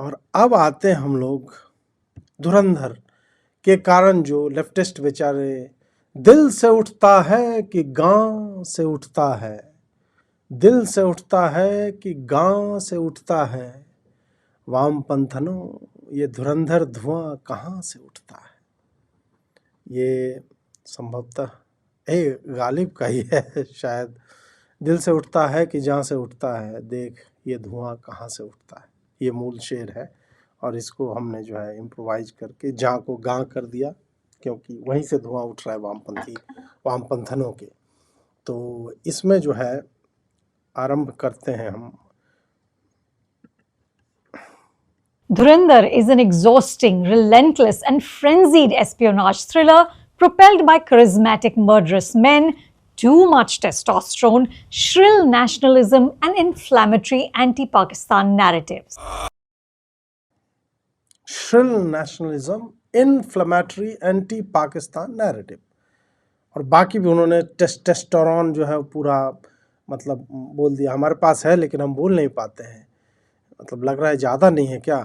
और अब आते हैं हम लोग धुरंधर के कारण जो लेफ्टिस्ट बेचारे दिल से उठता है कि गांव से उठता है, दिल से उठता है कि गांव से उठता है, वामपंथनों ये धुरंधर धुआं कहाँ से उठता है। ये संभवतः गालिब का ही है शायद। दिल से उठता है कि जहाँ से उठता है, देख ये धुआं कहाँ से उठता है। ये मूल शेर है और इसको हमने जो है इम्प्रोवाइज करके जहाँ को गाँ कर दिया, क्योंकि वहीं से धुआं उठ रहा है वामपंथनों के। तो इसमें जो है आरंभ करते हैं हम। Dhurandhar is an exhausting, relentless, and frenzied espionage thriller propelled by charismatic murderous men, too much testosterone, shrill nationalism, and inflammatory anti-Pakistan narratives. Shrill nationalism, inflammatory anti-Pakistan narrative, और बाकी भी उन्होंने टेस्टोस्टेरोन जो है पूरा मतलब बोल दिया। हमारे पास है लेकिन हम बोल नहीं पाते हैं, मतलब लग रहा है ज़्यादा नहीं है क्या।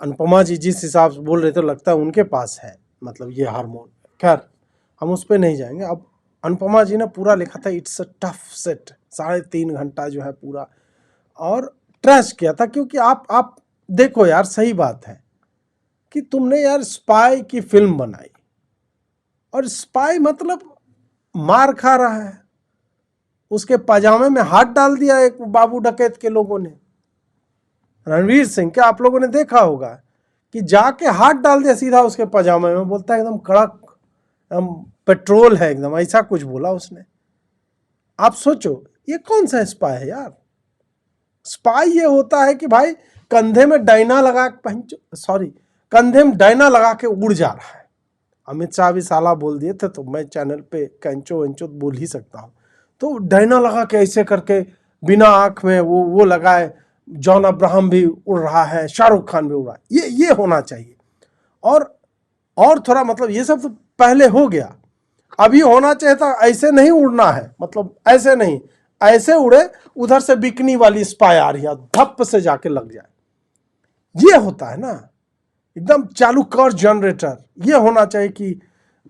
अनुपमा जी जिस हिसाब से बोल रहे थे लगता है उनके पास है मतलब ये हार्मोन। खैर हम उस पर नहीं जाएंगे। अब अनुपमा जी ने पूरा लिखा था इट्स अ टफ सेट, 3.5 घंटा जो है पूरा, और ट्रैश किया था। क्योंकि आप देखो यार, सही बात है कि तुमने यार स्पाई की फिल्म बनाई और स्पाई मतलब मार खा रहा है, उसके पजामे में हाथ डाल दिया एक बाबू डकैत के लोगों ने। रणवीर सिंह, क्या आप लोगों ने देखा होगा कि जाके हाथ डाल दिया सीधा उसके पजामे में, बोलता है एकदम कड़क, एकदम पेट्रोल है एकदम, ऐसा कुछ बोला उसने। आप सोचो ये कौन सा स्पाई है यार। स्पाई ये होता है कि भाई कंधे में डायना लगा कंधे में डायना लगा के उड़ जा रहा है। अमित शाह भी साला बोल दिए थे तो मैं चैनल पे कैंचो वेंचो बोल ही सकता हूँ। तो डायना लगा के ऐसे करके बिना आंख में वो लगाए, जॉन अब्राहम भी उड़ रहा है, शाहरुख खान भी उड़ रहा है। ये होना चाहिए। और थोड़ा मतलब ये सब तो पहले हो गया, अभी होना चाहिए था ऐसे नहीं उड़ना है, मतलब ऐसे नहीं, ऐसे उड़े उधर से बिकनी वाली स्पाई आ रही है, धप से जाके लग जाए। ये होता है ना एकदम चालू कर जनरेटर। ये होना चाहिए कि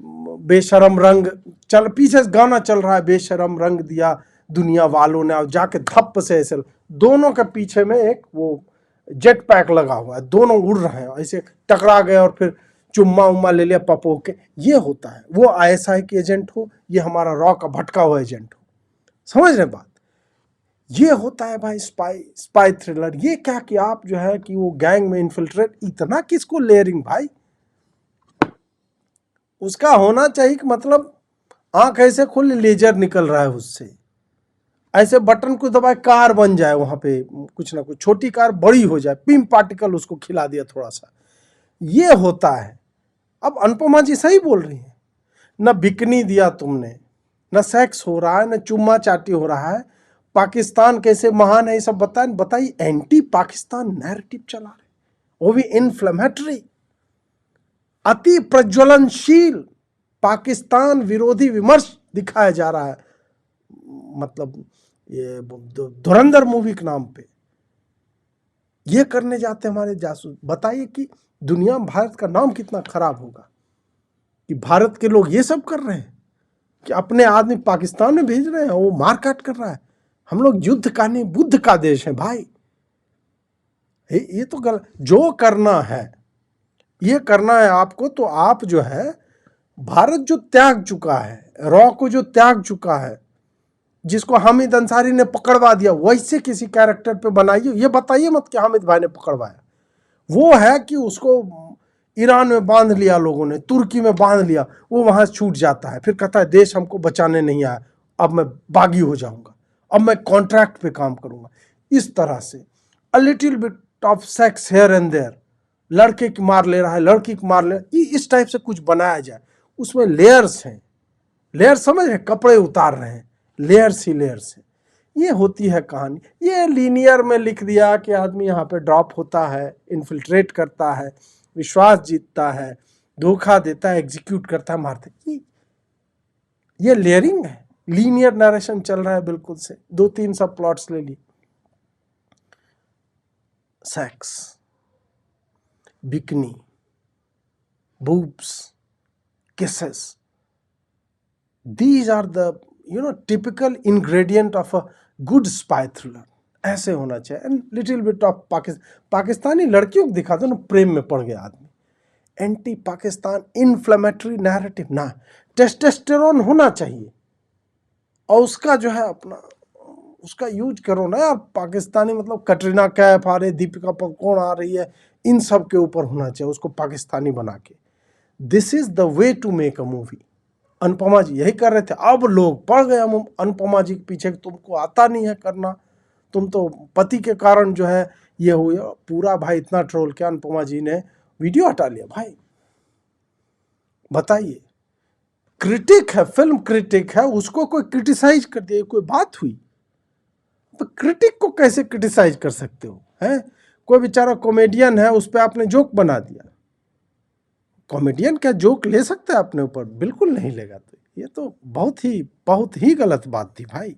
बेशरम रंग चल, पीछे गाना चल रहा है, बेशरम रंग दिया दुनिया वालों ने, और जाके धप से ऐसे दोनों के पीछे में एक वो जेट पैक लगा हुआ है, दोनों उड़ रहे हैं, ऐसे टकरा गए और फिर चुम्मा उम्मा ले लिया पपो के। ये होता है। वो ISI के एजेंट हो, ये हमारा रॉ का भटका हुआ एजेंट हो, समझ रहे बात। ये होता है भाई स्पाई थ्रिलर। ये क्या कि आप जो है कि वो गैंग में इन्फिल्ट्रेट, इतना किसको लेयरिंग भाई। उसका होना चाहिए कि मतलब आंख ऐसे खुल, लेजर निकल रहा है उससे, ऐसे बटन को दबाए कार बन जाए, वहां पे कुछ ना कुछ छोटी कार बड़ी हो जाए, पिम पार्टिकल उसको खिला दिया थोड़ा सा। ये होता है। अब अनुपमा जी सही बोल रही है, न बिकनी दिया तुमने, न सेक्स हो रहा है, न चुम्मा चाटी हो रहा है, पाकिस्तान कैसे महान है ये सब बताइए। एंटी पाकिस्तान नैरेटिव चला रहे, वो भी इन्फ्लेमेटरी, अति प्रज्वलनशील पाकिस्तान विरोधी विमर्श दिखाया जा रहा है, मतलब ये धुरंधर मूवी के नाम पे। ये करने जाते हमारे जासूस। बताइए कि दुनिया में भारत का नाम कितना खराब होगा कि भारत के लोग ये सब कर रहे हैं, कि अपने आदमी पाकिस्तान में भेज रहे हैं, वो मार काट कर रहा है। हम लोग युद्ध का नहीं बुद्ध का देश है भाई। ये तो गलत। जो करना है ये करना है आपको, तो आप जो है भारत जो त्याग चुका है, रॉ को जो त्याग चुका है, जिसको हामिद अंसारी ने पकड़वा दिया, वैसे किसी कैरेक्टर पे बनाइए। ये बताइए मत कि हामिद भाई ने पकड़वाया। वो है कि उसको ईरान में बांध लिया लोगों ने, तुर्की में बांध लिया, वो वहां छूट जाता है, फिर कहता है देश हमको बचाने नहीं आया, अब मैं बागी हो जाऊंगा, अब मैं कॉन्ट्रैक्ट पे काम करूंगा। इस तरह से a little bit of sex here and there, लड़के की मार ले रहा है, लड़की की मार ले, इस टाइप से कुछ बनाया जाए। उसमें लेयर्स हैं, लेयर समझ रहे, कपड़े उतार रहे हैं, लेयर्स ही लेयर्स हैं। ये होती है कहानी। ये लीनियर में लिख दिया कि आदमी यहाँ पे ड्रॉप होता है, इन्फिल्ट्रेट करता है, विश्वास जीतता है, धोखा देता है, एग्जीक्यूट करता है, मारता है। ये लेयरिंग है, लीनियर नरेशन चल रहा है बिल्कुल से। 2-3 सब प्लॉट्स ले ली। Sex, bikini, boobs, kisses. These are the typical ingredient of a good spy thriller. ऐसे होना चाहिए. And little bit of Pakistani लड़कियों को दिखा दो ना, प्रेम में पड़ गया आदमी. एंटी पाकिस्तान इन्फ्लेमेटरी नैरेटिव ना, टेस्टोस्टेरोन होना चाहिए और उसका जो है अपना उसका यूज करो ना यार. पाकिस्तानी मतलब कटरीना कैफ आ रही, दीपिका पादुकोण आ रही है, इन सब के ऊपर होना चाहिए उसको पाकिस्तानी बना के. This is the way to make a movie. Anupama ji यही कर रहे थे. अब लोग पड़ गए अनुपमा जी के पीछे, तुमको आता नहीं है करना, तुम तो पति के कारण जो है ये हुआ पूरा. भाई इतना ट्रोल किया, अनुपमा जी ने वीडियो हटा लिया. भाई बताइए, क्रिटिक है, फिल्म क्रिटिक है, उसको कोई क्रिटिसाइज कर दिया, कोई बात हुई? तो क्रिटिक को कैसे क्रिटिसाइज कर सकते हो? हैं कोई बेचारा कॉमेडियन है, उस पर आपने जोक बना दिया. कॉमेडियन क्या जोक ले सकता है अपने ऊपर? बिल्कुल नहीं लेगा. तो ये तो बहुत ही गलत बात थी भाई.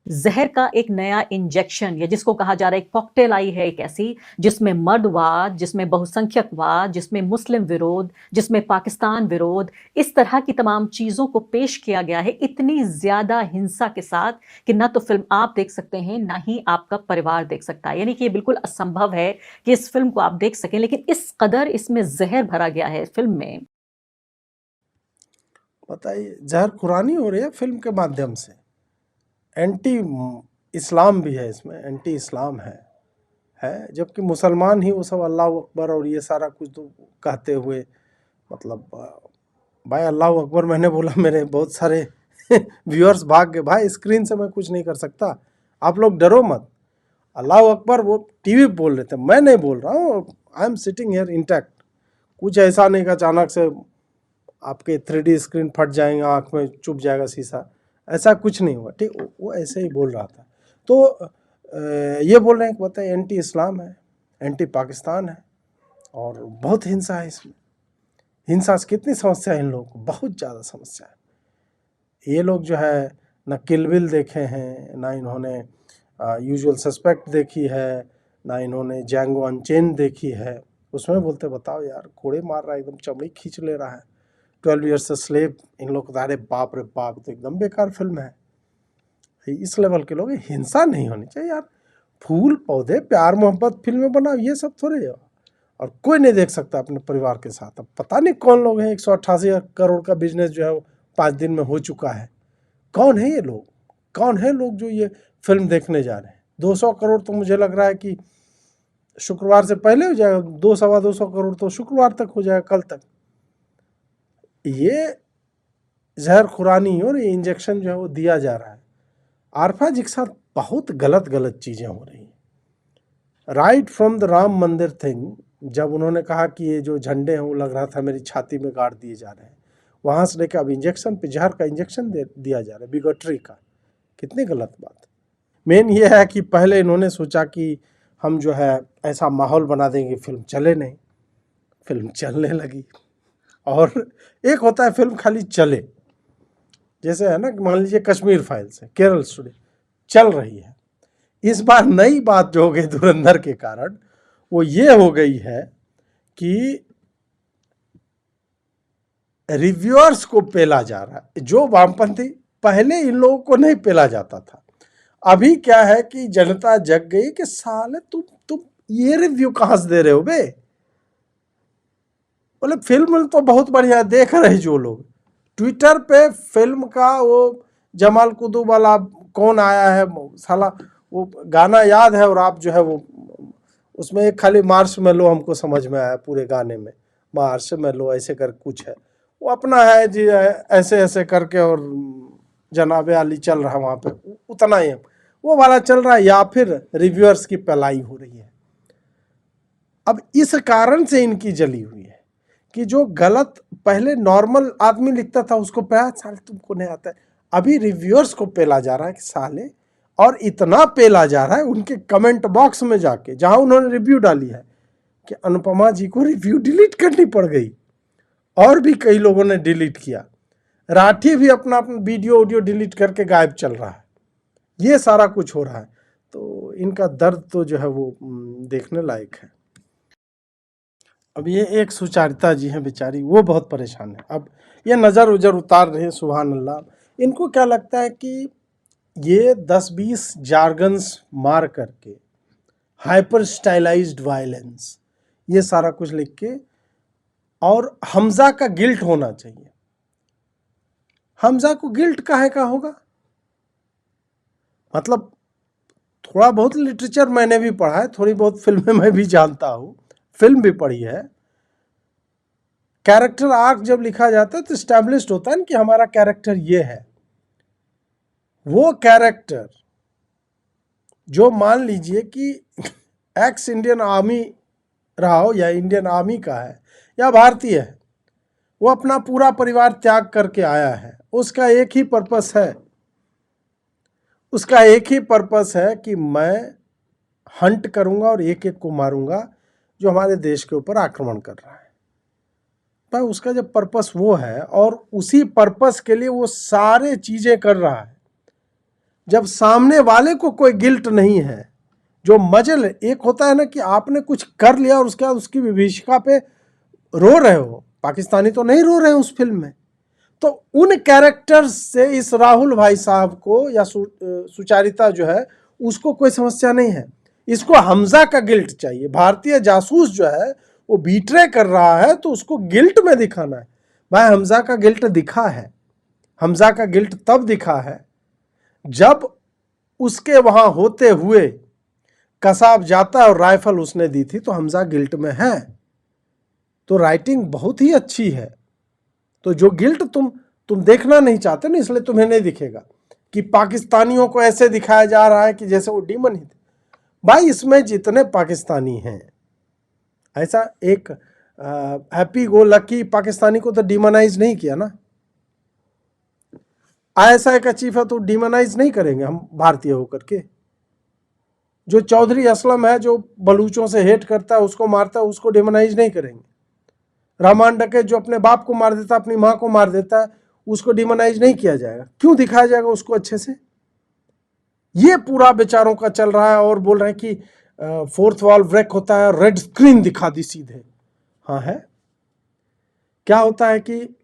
जहर का एक नया इंजेक्शन, या जिसको कहा जा रहा है एक कॉकटेल आई है, एक ऐसी जिसमें मर्दवाद, जिसमें बहुसंख्यकवाद, जिसमें मुस्लिम विरोध, जिसमें पाकिस्तान विरोध, इस तरह की तमाम चीज़ों को पेश किया गया है इतनी ज़्यादा हिंसा के साथ कि ना तो फिल्म आप देख सकते हैं ना ही आपका परिवार देख सकता है. यानी कि ये बिल्कुल असंभव है कि इस फिल्म को आप देख सकें, लेकिन इस कदर इसमें जहर भरा गया है फिल्म में. बताइए, जहर खुरानी हो रही है फिल्म के माध्यम से. एंटी इस्लाम भी है इसमें, एंटी इस्लाम है जबकि मुसलमान ही वो सब अल्लाह अकबर और ये सारा कुछ तो कहते हुए, मतलब भाई अल्लाह अकबर मैंने बोला, मेरे बहुत सारे व्यूअर्स भाग गए. भाई स्क्रीन से मैं कुछ नहीं कर सकता, आप लोग डरो मत. अल्लाह अकबर वो टीवी पे बोल रहे थे, मैं नहीं बोल रहा हूँ. I am sitting here intact. कुछ ऐसा नहीं कि अचानक से आपके 3D स्क्रीन फट जाएगा, आँख में चुभ जाएगा शीशा, ऐसा कुछ नहीं हुआ. ठीक, वो ऐसे ही बोल रहा था. तो ये बोल रहे हैं कि बताइए, एंटी इस्लाम है, एंटी पाकिस्तान है और बहुत हिंसा है इसमें. हिंसा से कितनी समस्या है इन लोगों को, बहुत ज़्यादा समस्या है. ये लोग जो है ना किल बिल देखे हैं, ना इन्होंने यूजुअल सस्पेक्ट देखी है, ना इन्होंने जैंगो अनचेन देखी है. उसमें बोलते बताओ यार, कोड़े मार रहा है, एकदम चमड़ी खींच ले रहा है. 12 ईयर्स स्लेव इन लोग. अरे बाप रे बाप, तो एकदम बेकार फिल्म है. इस लेवल के लोग. हिंसा नहीं होनी चाहिए यार. फूल पौधे प्यार मोहब्बत फिल्में बनाओ, ये सब थोड़े है. और कोई नहीं देख सकता अपने परिवार के साथ. अब पता नहीं कौन लोग हैं. 188 करोड़ का बिजनेस जो है वो 5 दिन में हो चुका है. कौन है ये लोग? कौन है लोग जो ये फिल्म देखने जा रहे हैं? 200 करोड़ तो मुझे लग रहा है कि शुक्रवार से पहले हो जाएगा. 200-225 करोड़ तो शुक्रवार तक हो जाएगा, कल तक. ये जहर खुरानी और ये इंजेक्शन जो है वो दिया जा रहा है. आरफा जी के साथ बहुत गलत चीज़ें हो रही हैं. राइट फ्रॉम द राम मंदिर थिंग, जब उन्होंने कहा कि ये जो झंडे हैं वो लग रहा था मेरी छाती में गाड़ दिए जा रहे हैं, वहाँ से लेकर अब इंजेक्शन पे जहर का इंजेक्शन दिया जा रहा है, बिगोटरी का. कितनी गलत बात. मेन ये है कि पहले इन्होंने सोचा कि हम जो है ऐसा माहौल बना देंगे, फिल्म चले नहीं. फिल्म चलने लगी. और एक होता है फिल्म खाली चले, जैसे है ना, मान लीजिए कश्मीर फाइल्स है, केरल स्टोरी चल रही है. इस बार नई बात जो हो गई धुरंधर के कारण, वो ये हो गई है कि रिव्यूअर्स को पेला जा रहा है. जो वामपंथी, पहले इन लोगों को नहीं पेला जाता था. अभी क्या है कि जनता जग गई कि साले तुम ये रिव्यू कहाँ से दे रहे हो बे? बोले फिल्म तो बहुत बढ़िया देख रहे जो लोग. ट्विटर पे फिल्म का वो जमाल कुतुब वाला कौन आया है साला, वो गाना याद है, और आप जो है वो उसमें एक खाली मार्श में लो हमको समझ में आया पूरे गाने में, मार्श में लो ऐसे कर कुछ है, वो अपना है जी ऐसे ऐसे करके, और जनाबे अली चल रहा है वहाँ पे, उतना ही वो वाला चल रहा है, या फिर रिव्यूअर्स की पलाई हो रही है. अब इस कारण से इनकी जली हुई है कि जो गलत पहले नॉर्मल आदमी लिखता था उसको पे साले तुमको नहीं आता है, अभी रिव्यूअर्स को पेला जा रहा है कि साले, और इतना पेला जा रहा है उनके कमेंट बॉक्स में जाके, जहां उन्होंने रिव्यू डाली है, कि अनुपमा जी को रिव्यू डिलीट करनी पड़ गई. और भी कई लोगों ने डिलीट किया. राठी भी अपना वीडियो ऑडियो डिलीट करके गायब चल रहा है. ये सारा कुछ हो रहा है. तो इनका दर्द तो जो है वो देखने लायक है। अब ये एक सुचारिता जी हैं बेचारी, वो बहुत परेशान है। अब ये नज़र उजर उतार रहे हैं, सुभान अल्लाह। इनको क्या लगता है कि ये 10-20 जार्गन्स मार करके हाइपर स्टाइलाइज्ड वायलेंस ये सारा कुछ लिख के, और हमजा का गिल्ट होना चाहिए। हमजा को गिल्ट काहे का होगा? मतलब थोड़ा बहुत लिटरेचर मैंने भी पढ़ा है, थोड़ी बहुत फिल्में मैं भी जानता हूँ, फिल्म भी पढ़ी है। कैरेक्टर आर्क जब लिखा जाता है तो इस्टेब्लिश्ड होता है ना कि हमारा कैरेक्टर ये है। वो कैरेक्टर जो मान लीजिए कि एक्स इंडियन आर्मी रहा हो, या इंडियन आर्मी का है या भारतीय है, वो अपना पूरा परिवार त्याग करके आया है, उसका एक ही पर्पस है, उसका एक ही पर्पस है कि मैं हंट करूंगा और एक एक को मारूंगा जो हमारे देश के ऊपर आक्रमण कर रहा है। पर उसका जब पर्पस वो है और उसी पर्पस के लिए वो सारे चीजें कर रहा है, जब सामने वाले को कोई गिल्ट नहीं है, जो मजल एक होता है ना कि आपने कुछ कर लिया और उसके बाद उसकी विभीषिका पे रो रहे हो, पाकिस्तानी तो नहीं रो रहे हैं उस फिल्म में। तो उन कैरेक्टर्स से इस राहुल भाई साहब को या सुचारिता जो है उसको कोई समस्या नहीं है। इसको हमजा का गिल्ट चाहिए। भारतीय जासूस जो है वो बीट्रे कर रहा है तो उसको गिल्ट में दिखाना है। भाई हमजा का गिल्ट दिखा है। हमजा का गिल्ट तब दिखा है जब उसके वहां होते हुए कसाब जाता है और राइफल उसने दी थी, तो हमजा गिल्ट में है। तो राइटिंग बहुत ही अच्छी है। तो जो गिल्ट तुम देखना नहीं चाहते ना, इसलिए तुम्हें नहीं दिखेगा कि पाकिस्तानियों को ऐसे दिखाया जा रहा है कि जैसे वो डीमन ही थे। भाई इसमें जितने पाकिस्तानी हैं, ऐसा एक हैप्पी गो लकी पाकिस्तानी को तो डीमनाइज नहीं किया ना। ISI का चीफ है तो डीमनाइज नहीं करेंगे हम भारतीय होकर के। जो चौधरी असलम है जो बलूचों से हेट करता है, उसको मारता है, उसको डीमनाइज नहीं करेंगे। रहमान डकैत जो अपने बाप को मार देता है, अपनी माँ को मार देता है, उसको डीमनाइज नहीं किया जाएगा। क्यों दिखाया जाएगा उसको अच्छे से? ये पूरा बेचारों का चल रहा है और बोल रहे हैं कि फोर्थ वॉल ब्रेक होता है, रेड स्क्रीन दिखा दी सीधे। हाँ है। क्या होता है कि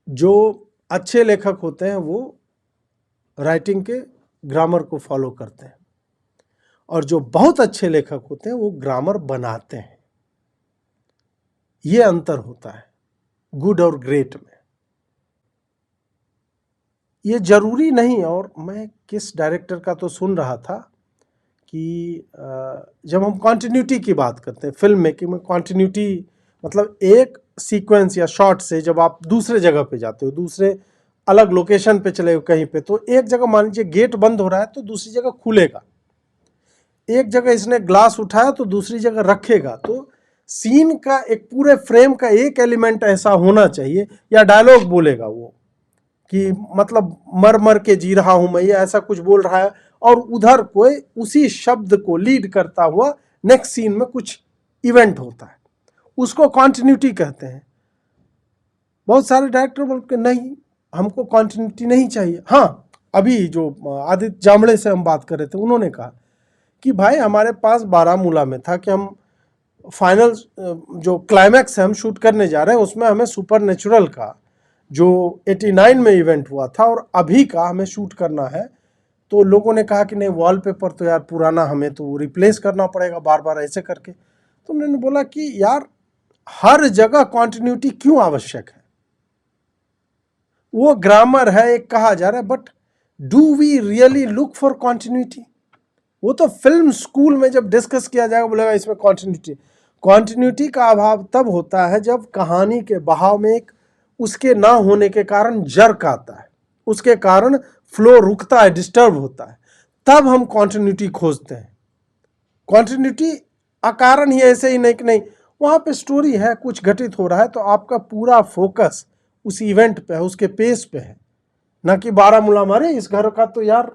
जो अच्छे लेखक होते हैं वो राइटिंग के ग्रामर को फॉलो करते हैं, और जो बहुत अच्छे लेखक होते हैं वो ग्रामर बनाते हैं। ये अंतर होता है गुड और ग्रेट में। ये जरूरी नहीं। और मैं किस डायरेक्टर का तो सुन रहा था कि जब हम कंटिन्यूटी की बात करते हैं फिल्म मेकिंग में, कंटिन्यूटी मतलब एक सीक्वेंस या शॉट से जब आप दूसरे जगह पे जाते हो, दूसरे अलग लोकेशन पे चले हो कहीं पे, तो एक जगह मान लीजिए गेट बंद हो रहा है तो दूसरी जगह खुलेगा, एक जगह इसने ग्लास उठाया तो दूसरी जगह रखेगा। तो सीन का एक पूरे फ्रेम का एक एलिमेंट ऐसा होना चाहिए, या डायलॉग बोलेगा वो कि मतलब मर मर के जी रहा हूं मैं, ये ऐसा कुछ बोल रहा है, और उधर कोई उसी शब्द को लीड करता हुआ नेक्स्ट सीन में कुछ इवेंट होता है, उसको कंटिन्यूटी कहते हैं। बहुत सारे डायरेक्टर बोलते नहीं हमको कंटिन्यूटी नहीं चाहिए। हाँ, अभी जो आदित्य जामड़े से हम बात कर रहे थे, उन्होंने कहा कि भाई हमारे पास बारामूला में था कि हम फाइनल जो क्लाइमैक्स है हम शूट करने जा रहे हैं, उसमें हमें सुपर नेचुरल का जो 89 में इवेंट हुआ था और अभी का हमें शूट करना है। तो लोगों ने कहा कि नहीं वॉलपेपर तो यार पुराना, हमें तो रिप्लेस करना पड़ेगा बार बार ऐसे करके। तो उन्होंने बोला कि यार हर जगह कंटिन्यूटी क्यों आवश्यक है? वो ग्रामर है एक कहा जा रहा है, but do we really look for continuity? वो तो फिल्म स्कूल में जब डिस्कस किया जाएगा बोलेगा इसमें कंटिन्यूटी। कंटिन्यूटी का अभाव तब होता है जब कहानी के बहाव में एक उसके ना होने के कारण जर्क आता है, उसके कारण फ्लो रुकता है, डिस्टर्ब होता है, तब हम कंटिन्यूटी खोजते हैं। कंटिन्यूटी अकारण ही ऐसे ही नहीं कि नहीं वहां पे स्टोरी है, कुछ घटित हो रहा है, तो आपका पूरा फोकस उस इवेंट पे है, उसके पेस पे है, ना कि बारामूला मारे इस घर का तो यार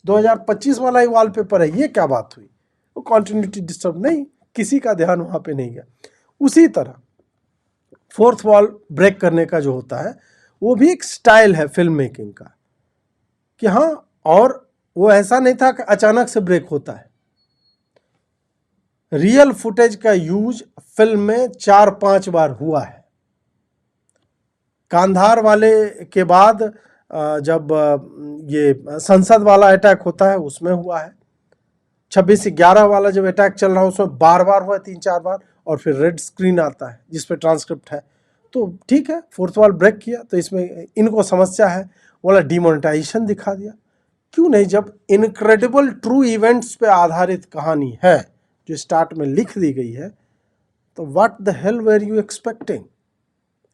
2025 वाला ही वॉलपेपर है, ये क्या बात हुई? वो कंटिन्यूटी डिस्टर्ब नहीं, किसी का ध्यान वहां पे नहीं गया। उसी तरह फोर्थ वॉल ब्रेक करने का जो होता है वो भी एक स्टाइल है फिल्म मेकिंग का कि हाँ, और वो ऐसा नहीं था कि अचानक से ब्रेक होता है। रियल फुटेज का यूज फिल्म में 4-5 बार हुआ है। कांधार वाले के बाद जब ये संसद वाला अटैक होता है उसमें हुआ है। 26/11 वाला जब अटैक चल रहा है उसमें बार बार हुआ है, 3-4 बार। और फिर रेड स्क्रीन आता है जिस पे ट्रांसक्रिप्ट है। तो ठीक है, फोर्थ वाल ब्रेक किया तो इसमें इनको समस्या है, वाला डिमोनेटाइजेशन दिखा दिया। क्यों नहीं, जब इनक्रेडिबल ट्रू इवेंट्स पे आधारित कहानी है जो स्टार्ट में लिख दी गई है, तो what the hell were you expecting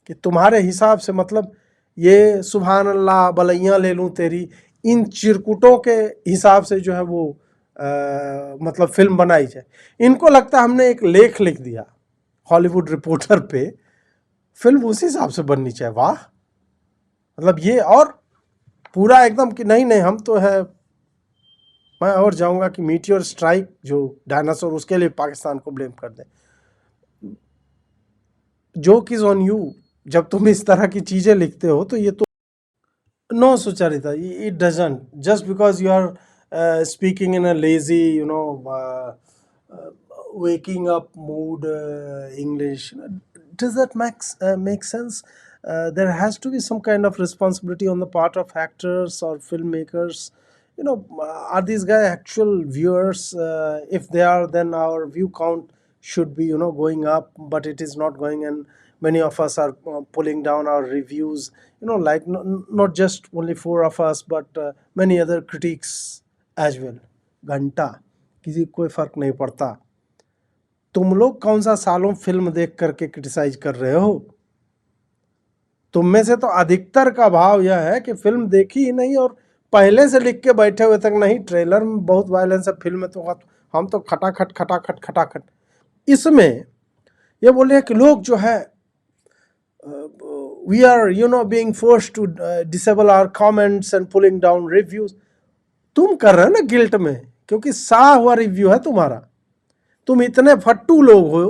कि तुम्हारे हिसाब से मतलब ये सुभान अल्लाह बलैया ले लूँ तेरी, इन चिरकुटों के हिसाब से जो है वो मतलब फिल्म बनाई जाए। इनको लगता है हमने एक लेख लिख दिया हॉलीवुड रिपोर्टर पे, फिल्म उसी हिसाब से बननी चाहिए। वाह, मतलब ये और पूरा एकदम कि नहीं नहीं हम तो है। मैं और जाऊंगा कि मीटियोर स्ट्राइक जो डायनासोर, उसके लिए पाकिस्तान को ब्लेम कर दें। Joke is on you. जब तुम इस तरह की चीजें लिखते हो तो ये तो no Sucharita, it doesn't just because you are speaking in a lazy, waking up mood English. Does that make sense? There has to be some kind of responsibility on the part of actors or filmmakers. Are these guys actual viewers? If they are, then our view count should be going up, but it is not going, and many of us are pulling down our reviews, like not just only 4 of us, but many other critics as well. घंटा किसी कोई फर्क नहीं पड़ता। तुम लोग कौन सा सालों फिल्म देख करके क्रिटिसाइज कर रहे हो? तुम में से तो अधिकतर का भाव यह है कि फिल्म देखी ही नहीं और पहले से लिख के बैठे हुए तक नहीं, ट्रेलर में बहुत वायलेंस है, फिल्म में तो हम तो खटाखट। इसमें ये बोले कि लोग जो है we are being forced to disable our comments and pulling down reviews. तुम कर रहे हो ना गिल्ट में, क्योंकि सा हुआ रिव्यू है तुम्हारा। तुम इतने फट्टू लोग हो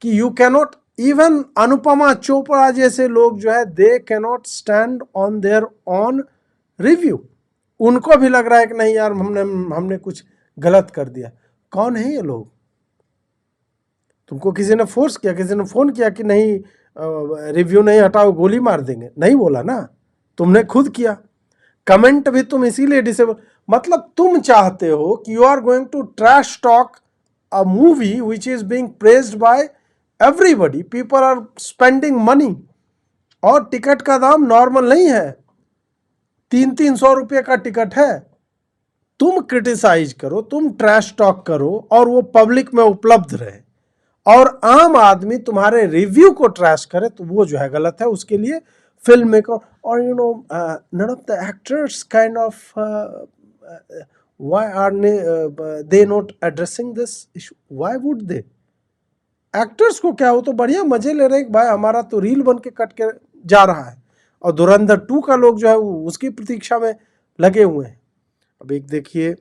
कि you cannot even Anupama Chopra जैसे लोग जो है they cannot stand on their on review. उनको भी लग रहा है कि नहीं यार हमने कुछ गलत कर दिया। कौन है ये लोग? तुमको किसी ने फोर्स किया, किसी ने फोन किया कि नहीं रिव्यू नहीं हटाओ गोली मार देंगे? नहीं बोला ना, तुमने खुद किया। कमेंट भी तुम इसीलिए डिसेबल, मतलब तुम चाहते हो कि you are going to trash talk a movie which is being praised by everybody, people are spending money, और टिकट का दाम नॉर्मल नहीं है, 300 रुपये का टिकट है। तुम क्रिटिसाइज करो, तुम ट्रैश टॉक करो और वो पब्लिक में उपलब्ध रहे, और आम आदमी तुम्हारे रिव्यू को ट्रैश करे तो वो जो है गलत है। उसके लिए फिल्म मेकर और none of the actors kind of why are they not addressing this issue? Why would they? Actors को क्या हो, तो बढ़िया मजे ले रहे हैं भाई, हमारा तो रील बन के कट के जा रहा है, और धुरंधर 2 का लोग जो है उसकी प्रतीक्षा में लगे हुए हैं। अब एक देखिए,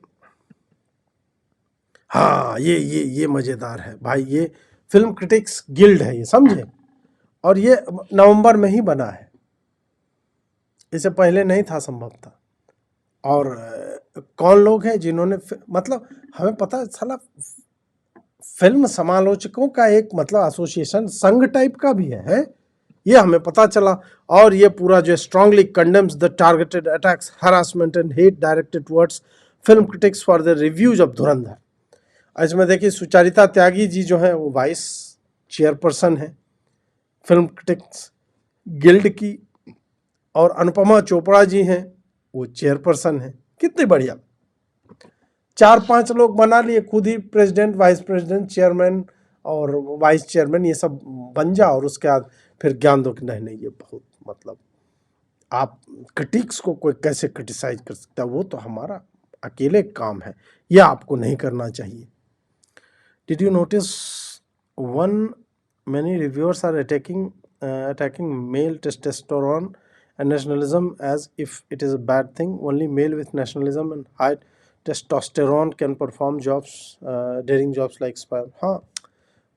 हाँ ये मजेदार है भाई, ये फिल्म क्रिटिक्स गिल्ड है, ये समझे, और ये नवंबर में ही बना है, इससे पहले नहीं था संभवतः। और कौन लोग हैं जिन्होंने मतलब हमें पता है, साला फिल्म समालोचकों का एक मतलब एसोसिएशन संघ टाइप का भी है, ये हमें पता चला। और ये पूरा जो strongly condemns the targeted attacks, harassment and hate directed towards film critics for the reviews of धुरंधर। इसमें देखिए सुचरिता त्यागी जी जो है वो वाइस चेयरपर्सन है फिल्म क्रिटिक्स गिल्ड की, और अनुपमा चोपड़ा जी हैं वो चेयरपर्सन है। कितनी बढ़िया, 4-5 लोग बना लिए, खुद ही प्रेसिडेंट, वाइस प्रेसिडेंट, चेयरमैन और वाइस चेयरमैन ये सब बन जा, और उसके बाद फिर ज्ञान दो कि नहीं ये बहुत मतलब आप क्रिटिक्स को कोई कैसे क्रिटिसाइज कर सकता है, वो तो हमारा अकेले काम है, ये आपको नहीं करना चाहिए। Did you notice many reviewers are attacking male testosterone and nationalism as if it is a bad thing? Only male with nationalism and high testosterone can perform jobs, daring jobs like spy. हाँ,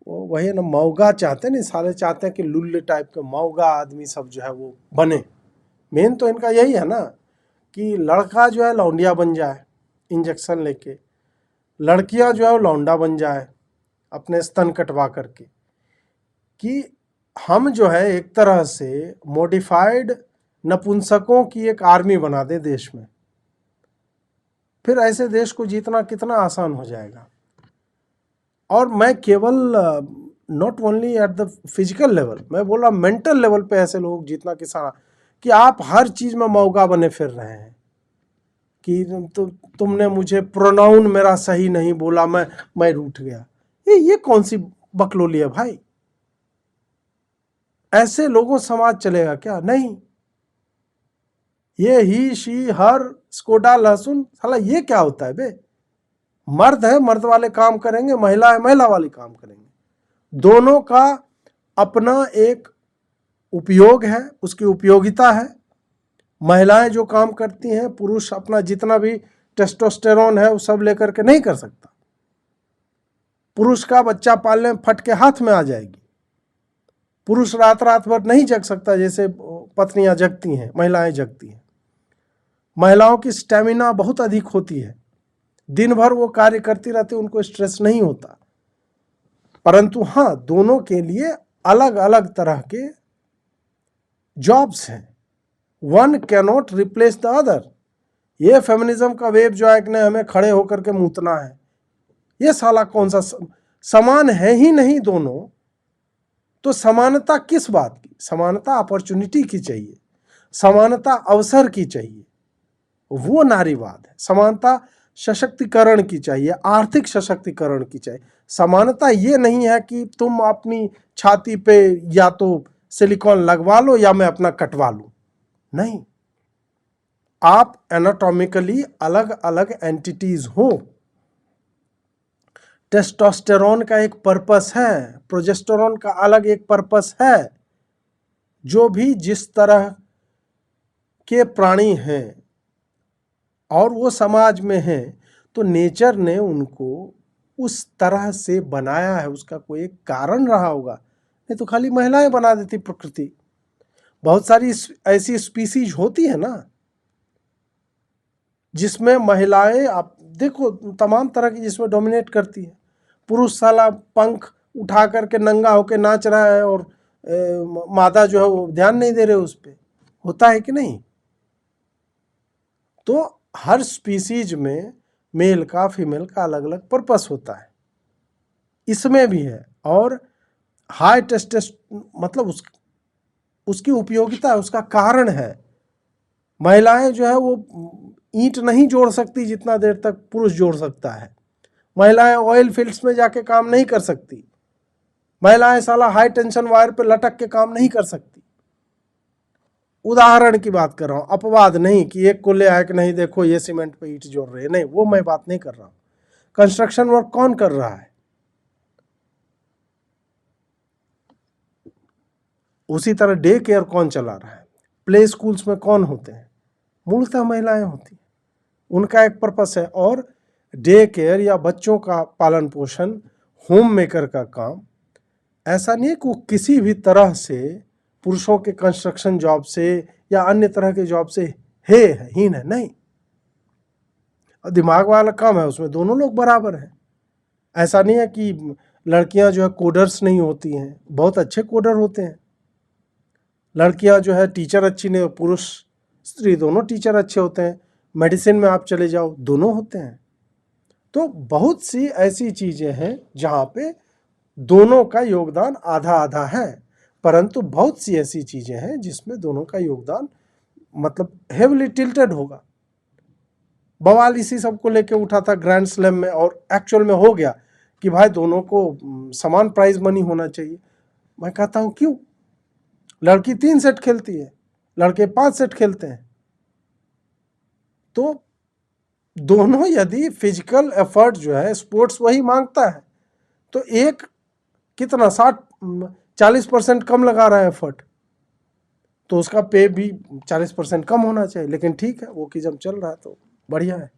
वो वही है ना, मौगा चाहते हैं, नहीं सारे चाहते हैं कि लुल्ले टाइप के मौगा आदमी सब जो है वो बने। मेन तो इनका यही है ना कि लड़का जो है लौंडिया बन जाए, इंजेक्शन लेके, लड़कियां जो है वो लौंडा बन जाए अपने स्तन कटवा करके, कि हम जो है एक तरह से मॉडिफाइड नपुंसकों की एक आर्मी बना दे देश में, फिर ऐसे देश को जीतना कितना आसान हो जाएगा। और मैं केवल not only at the physical level, मैं बोल रहा मेंटल लेवल पे ऐसे लोग जीतना किसान, कि आप हर चीज में मौका बने फिर रहे हैं कि तुमने मुझे प्रोनाउन मेरा सही नहीं बोला, मैं रूठ गया। ये कौन सी बकलोली है भाई? ऐसे लोगों समाज चलेगा क्या? नहीं। ये ही शी हर स्कोडा लहसुन, साला ये क्या होता है बे? मर्द है मर्द वाले काम करेंगे, महिला है महिला वाले काम करेंगे। दोनों का अपना एक उपयोग है, उसकी उपयोगिता है। महिलाएं जो काम करती हैं, पुरुष अपना जितना भी टेस्टोस्टेरोन है वो सब लेकर के नहीं कर सकता। पुरुष का बच्चा पालने में फट के हाथ में आ जाएगी। पुरुष रात रात भर नहीं जग सकता जैसे पत्नियां जगती हैं, महिलाएं जगती हैं। महिलाओं की स्टेमिना बहुत अधिक होती है, दिन भर वो कार्य करती रहती, उनको स्ट्रेस नहीं होता। परंतु हाँ, दोनों के लिए अलग अलग तरह के जॉब्स हैं। One cannot replace the other. ये फेमिनिज्म का वेब जो है कि नहीं हमें खड़े होकर के मूतना है, ये साला कौन सा समान है ही नहीं दोनों। तो समानता किस बात की? समानता अपॉर्चुनिटी की चाहिए, समानता अवसर की चाहिए, वो नारीवाद है। समानता सशक्तिकरण की चाहिए, आर्थिक सशक्तिकरण की चाहिए। समानता ये नहीं है कि तुम अपनी छाती पे या तो सिलिकॉन लगवा लो या मैं अपना कटवा लूं। नहीं, आप एनाटॉमिकली अलग अलग एंटिटीज हो। टेस्टोस्टेरोन का एक पर्पस है, प्रोजेस्टेरोन का अलग एक पर्पस है। जो भी जिस तरह के प्राणी हैं और वो समाज में हैं, तो नेचर ने उनको उस तरह से बनाया है, उसका कोई एक कारण रहा होगा। नहीं तो खाली महिलाएं बना देती प्रकृति। बहुत सारी ऐसी स्पीसीज होती है ना जिसमें महिलाएं, आप देखो तमाम तरह की, जिसमें डोमिनेट करती है। पुरुष साला पंख उठा करके नंगा होकर नाच रहा है और मादा जो है वो ध्यान नहीं दे रहे उस पर। होता है कि नहीं? तो हर स्पीसीज में मेल का फीमेल का अलग अलग पर्पस होता है, इसमें भी है। और हाई टेस्टेस मतलब उसकी उपयोगिता है, उसका कारण है। महिलाएं जो है वो ईंट नहीं जोड़ सकती जितना देर तक पुरुष जोड़ सकता है। महिलाएं ऑयल फील्ड्स में जाके काम नहीं कर सकती। महिलाएं साला हाई टेंशन वायर पे लटक के काम नहीं कर सकती। उदाहरण की बात कर रहा हूं, अपवाद नहीं कि एक को ले आए कि नहीं देखो ये सीमेंट पे ईंट जोड़ रहे हैं, नहीं, वो मैं बात नहीं कर रहा हूं। कंस्ट्रक्शन वर्क कौन कर रहा है? उसी तरह डे केयर कौन चला रहा है? प्ले स्कूल्स में कौन होते हैं? मूलतः महिलाएं होती हैं। उनका एक पर्पस है। और डे केयर या बच्चों का पालन पोषण, होम मेकर का काम, ऐसा नहीं है कि वो किसी भी तरह से पुरुषों के कंस्ट्रक्शन जॉब से या अन्य तरह के जॉब से हीन है, नहीं। और दिमाग वाला काम है, उसमें दोनों लोग बराबर हैं। ऐसा नहीं है कि लड़कियां जो है कोडर्स नहीं होती हैं, बहुत अच्छे कोडर होते हैं। लड़कियां जो है टीचर अच्छी नहीं, पुरुष स्त्री दोनों टीचर अच्छे होते हैं। मेडिसिन में आप चले जाओ, दोनों होते हैं। तो बहुत सी ऐसी चीजें हैं जहां पे दोनों का योगदान आधा आधा है, परंतु बहुत सी ऐसी चीजें हैं जिसमें दोनों का योगदान मतलब हेवली टिल्टेड होगा। बवाल इसी सब को लेके उठा था ग्रैंड स्लैम में, और एक्चुअल में हो गया कि भाई दोनों को समान प्राइज मनी होना चाहिए। मैं कहता हूं क्यों? लड़की 3 सेट खेलती है, लड़के 5 सेट खेलते हैं। तो दोनों यदि फिजिकल एफर्ट जो है, स्पोर्ट्स वही मांगता है, तो एक कितना 40% कम लगा रहा है एफर्ट, तो उसका पे भी 40% कम होना चाहिए। लेकिन ठीक है, वो कि जब चल रहा है तो बढ़िया है।